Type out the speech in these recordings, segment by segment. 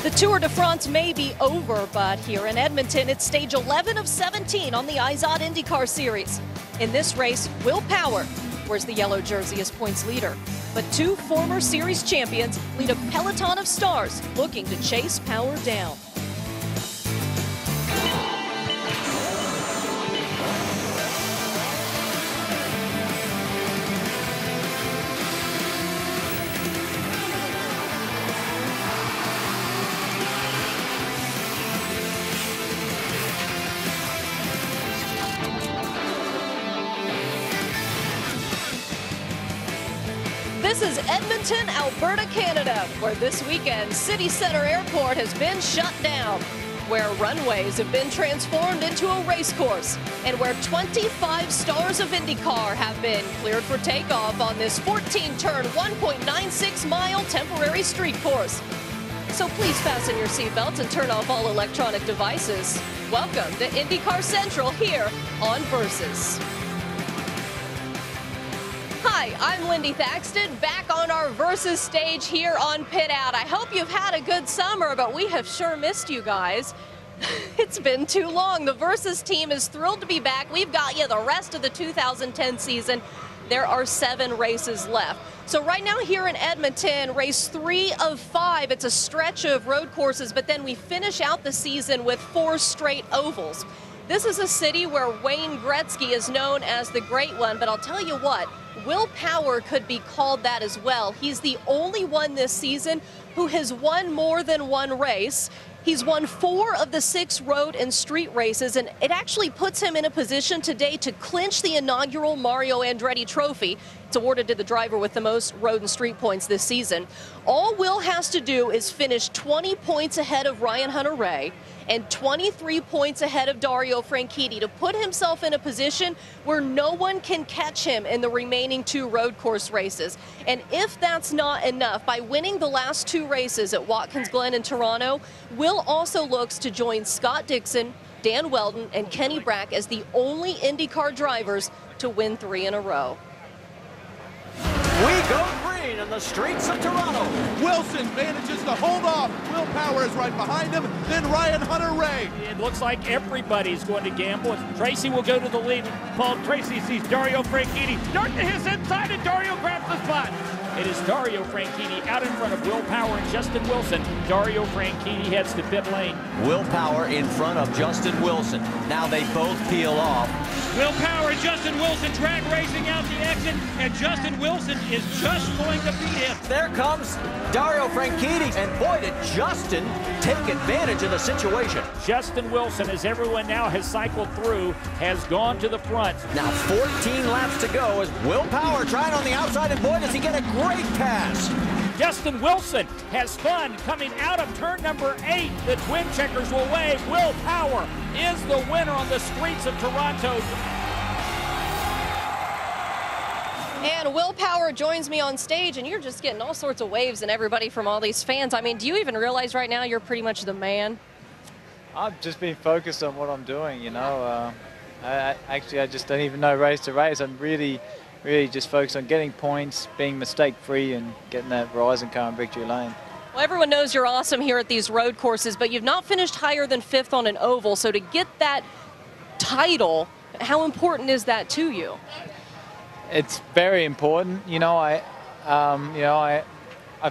The Tour de France may be over, but here in Edmonton, it's stage 11 of 17 on the IZOD IndyCar Series. In this race, Will Power wears the yellow jersey as points leader. But two former series champions lead a peloton of stars looking to chase Power down. This is Edmonton, Alberta, Canada, where this weekend City Centre Airport has been shut down, where runways have been transformed into a race course, and where 25 stars of IndyCar have been cleared for takeoff on this 14-turn, 1.96-mile temporary street course. So please fasten your seatbelts and turn off all electronic devices. Welcome to IndyCar Central here on Versus. Hi, I'm Lindy Thaxton, back on our Versus stage here on Pit Out. I hope you've had a good summer, but we have sure missed you guys. It's been too long. The Versus team is thrilled to be back. We've got you the rest of the 2010 season. There are 7 races left. So right now here in Edmonton, race 3 of 5. It's a stretch of road courses, but then we finish out the season with 4 straight ovals. This is a city where Wayne Gretzky is known as the Great One, but I'll tell you what, Will Power could be called that as well. He's the only one this season who has won more than one race. He's won 4 of the 6 road and street races, and it actually puts him in a position today to clinch the inaugural Mario Andretti Trophy. It's awarded to the driver with the most road and street points this season. All Will has to do is finish 20 points ahead of Ryan Hunter-Reay and 23 points ahead of Dario Franchitti to put himself in a position where no one can catch him in the remaining 2 road course races. And if that's not enough, by winning the last 2 races at Watkins Glen and Toronto, Will also looks to join Scott Dixon, Dan Weldon, and Kenny Brack as the only IndyCar drivers to win 3 in a row. We go green in the streets of Toronto. Wilson manages to hold off. Will Power is right behind him. Then Ryan Hunter-Reay. It looks like everybody's going to gamble. Tracy will go to the lead. Paul Tracy sees Dario Franchitti. Dart to his inside, and Dario grabs the spot. It is Dario Franchitti out in front of Will Power and Justin Wilson. Dario Franchitti heads to pit lane. Will Power in front of Justin Wilson. Now they both peel off. Will Power and Justin Wilson drag racing out the exit, and Justin Wilson is just going to beat him. There comes Dario Franchitti, and boy, did Justin take advantage of the situation. Justin Wilson, as everyone now has cycled through, has gone to the front. Now 14 laps to go as Will Power trying on the outside, and boy, does he get a great pass. Justin Wilson has fun coming out of turn number 8. The twin checkers will wave. Will Power is the winner on the streets of Toronto. And Will Power joins me on stage, and you're just getting all sorts of waves and everybody from all these fans. I mean, do you even realize right now you're pretty much the man? I've just been focused on what I'm doing, you know. I just don't even know race to race. I'm really just focused on getting points, being mistake-free, and getting that Verizon car in victory lane. Well, everyone knows you're awesome here at these road courses, but you've not finished higher than 5th on an oval. So to get that title, how important is that to you? It's very important. You know, I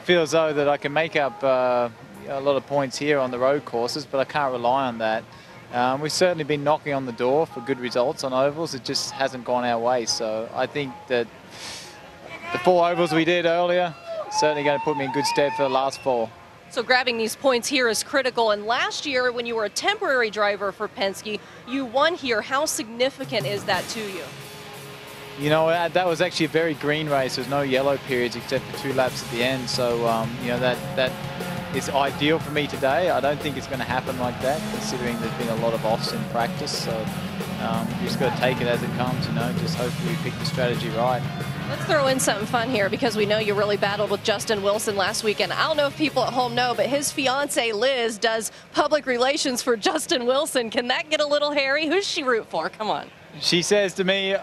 feel as though that I can make up a lot of points here on the road courses, but I can't rely on that. We've certainly been knocking on the door for good results on ovals. It just hasn't gone our way. So I think that the 4 ovals we did earlier certainly going to put me in good stead for the last 4. So grabbing these points here is critical. And last year, when you were a temporary driver for Penske, you won here. How significant is that to you? You know, that was actually a very green race. There's no yellow periods except for 2 laps at the end. So, you know, that is ideal for me today. I don't think it's going to happen like that, considering there's been a lot of offs in practice. So you just got to take it as it comes, you know, just hopefully we pick the strategy right. Let's throw in something fun here, because we know you really battled with Justin Wilson last weekend. I don't know if people at home know, but his fiance Liz does public relations for Justin Wilson. Can that get a little hairy? Who's she root for? Come on. She says to me,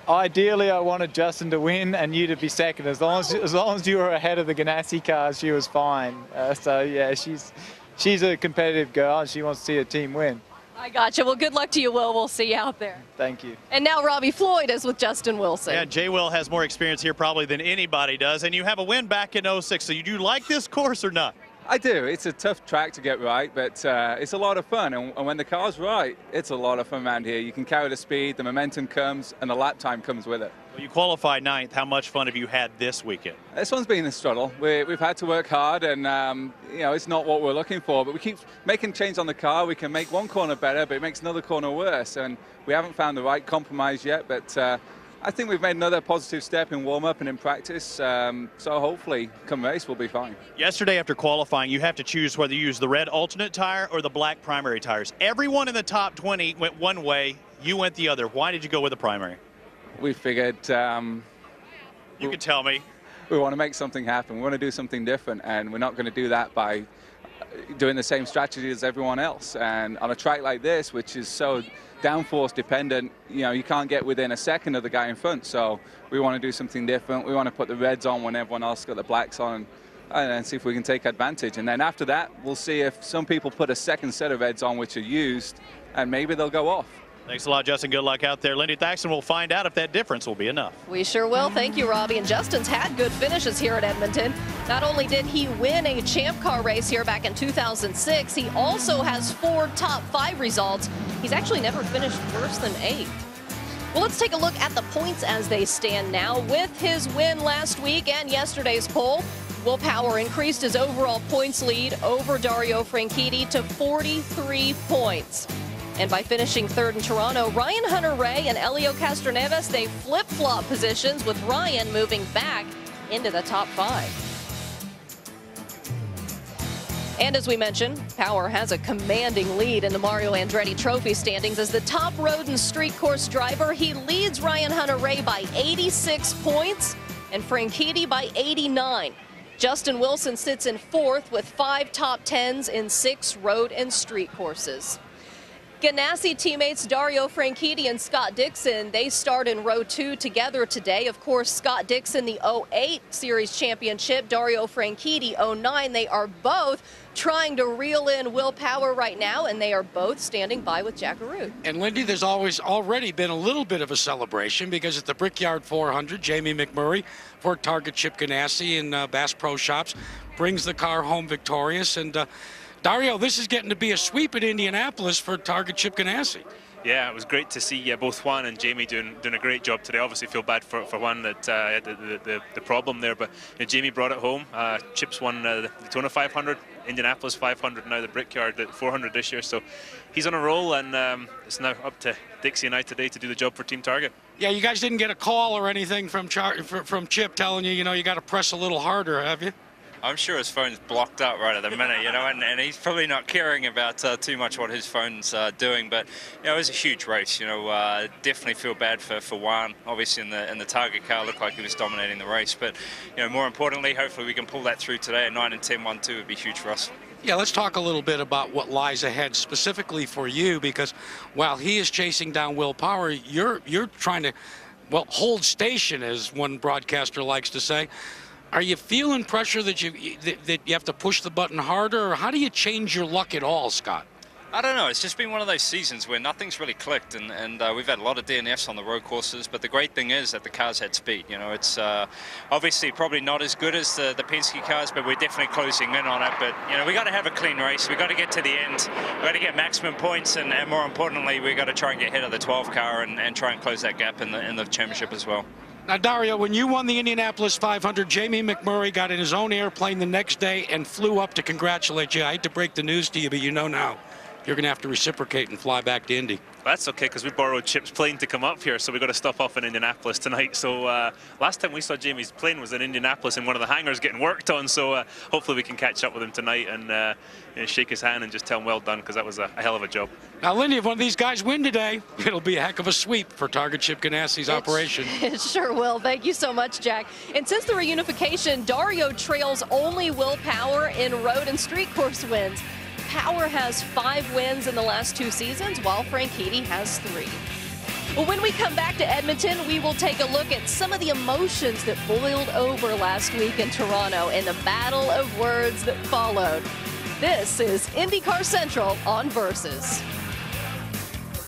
ideally I wanted Justin to win and you to be second. As long as you were ahead of the Ganassi cars, she was fine. So yeah, she's she's a competitive girl and she wants to see her team win. I gotcha. Well, good luck to you, Will. We'll see you out there. Thank you. And now Robbie Floyd is with Justin Wilson. Yeah, Jay Will has more experience here probably than anybody does, and you have a win back in '06. So you do like this course or not? I do. It's a tough track to get right, but it's a lot of fun. And when the car's right, it's a lot of fun around here. You can carry the speed, the momentum comes, and the lap time comes with it. Well, you qualified 9th. How much fun have you had this weekend? This one's been a struggle. We've had to work hard, and you know, it's not what we're looking for. But we keep making change on the car. We can make one corner better, but it makes another corner worse. And we haven't found the right compromise yet, but I think we've made another positive step in warm-up and in practice, so hopefully come race we'll be fine. Yesterday after qualifying, you have to choose whether you use the red alternate tire or the black primary tires. Everyone in the top 20 went one way, you went the other. Why did you go with the primary? We figured you can tell me. We want to make something happen. We want to do something different, and we're not going to do that by doing the same strategy as everyone else. And on a track like this, which is so downforce dependent, you know, you can't get within a second of the guy in front. So we want to do something different. We want to put the reds on when everyone else got the blacks on, and see if we can take advantage. And then after that, we'll see if some people put a second set of reds on which are used, and maybe they'll go off. Thanks a lot, Justin. Good luck out there. Lindy Thaxton will find out if that difference will be enough. We sure will. Thank you, Robbie. And Justin's had good finishes here at Edmonton. Not only did he win a Champ Car race here back in 2006, he also has 4 top 5 results. He's actually never finished worse than 8th. Well, let's take a look at the points as they stand now. With his win last week and yesterday's pole, Will Power increased his overall points lead over Dario Franchitti to 43 points. And by finishing 3rd in Toronto, Ryan Hunter-Reay and Elio Castroneves, they flip-flop positions, with Ryan moving back into the top 5. And as we mentioned, Power has a commanding lead in the Mario Andretti Trophy standings. As the top road and street course driver, he leads Ryan Hunter-Reay by 86 points and Franchitti by 89. Justin Wilson sits in 4th with 5 top 10s in 6 road and street courses. Ganassi teammates Dario Franchitti and Scott Dixon, they start in row 2 together today. Of course, Scott Dixon, the 08 Series championship, Dario Franchitti, 09. They are both trying to reel in Will Power right now, and they are both standing by with Jack Arute. And Lindy, there's already been a little bit of a celebration, because at the Brickyard 400, Jamie McMurray for Target Chip Ganassi and Bass Pro Shops brings the car home victorious. And Dario, this is getting to be a sweep at Indianapolis for Target Chip Ganassi. Yeah, it was great to see both Juan and Jamie doing a great job today. Obviously, feel bad for Juan that had the problem there, but Jamie brought it home. Chip's won the Daytona 500, Indianapolis 500, now the Brickyard 400 this year. So he's on a roll, and it's now up to Dixie and I today to do the job for Team Target. Yeah, you guys didn't get a call or anything from Chip telling you, you got to press a little harder, have you? I'm sure his phone's blocked up right at the minute, and he's probably not caring about too much what his phone's doing. But it was a huge race. Definitely feel bad for Juan. Obviously, in the Target car, looked like he was dominating the race. But more importantly, hopefully we can pull that through today. A 9 and 10 1-2 would be huge for us. Yeah, let's talk a little bit about what lies ahead specifically for you, because while he is chasing down Will Power, you're trying to, well, hold station, as one broadcaster likes to say. Are you feeling pressure that you have to push the button harder, or how do you change your luck at all, Scott? I don't know. It's just been one of those seasons where nothing's really clicked, and we've had a lot of DNFs on the road courses. But the great thing is that the cars had speed. It's obviously probably not as good as the Penske cars, but we're definitely closing in on it. But we got to have a clean race. We got to get to the end. We got to get maximum points, and more importantly, we got to try and get ahead of the 12 car and try and close that gap in the championship as well. Now, Dario, when you won the Indianapolis 500, Jamie McMurray got in his own airplane the next day and flew up to congratulate you. I hate to break the news to you, but now you're going to have to reciprocate and fly back to Indy. That's okay, because we borrowed Chip's plane to come up here, so we got to stop off in Indianapolis tonight. So last time we saw Jamie's plane was in Indianapolis in one of the hangars getting worked on, so hopefully we can catch up with him tonight and shake his hand and just tell him well done, because that was a hell of a job. Now, Lindy, if one of these guys win today, it'll be a heck of a sweep for Target Chip Ganassi's operation. It sure will. Thank you so much, Jack. And since the reunification, Dario trails only Will Power in road and street course wins. Power has 5 wins in the last 2 seasons, while Franchitti has 3. Well, when we come back to Edmonton, we will take a look at some of the emotions that boiled over last week in Toronto and the battle of words that followed. This is IndyCar Central on Versus.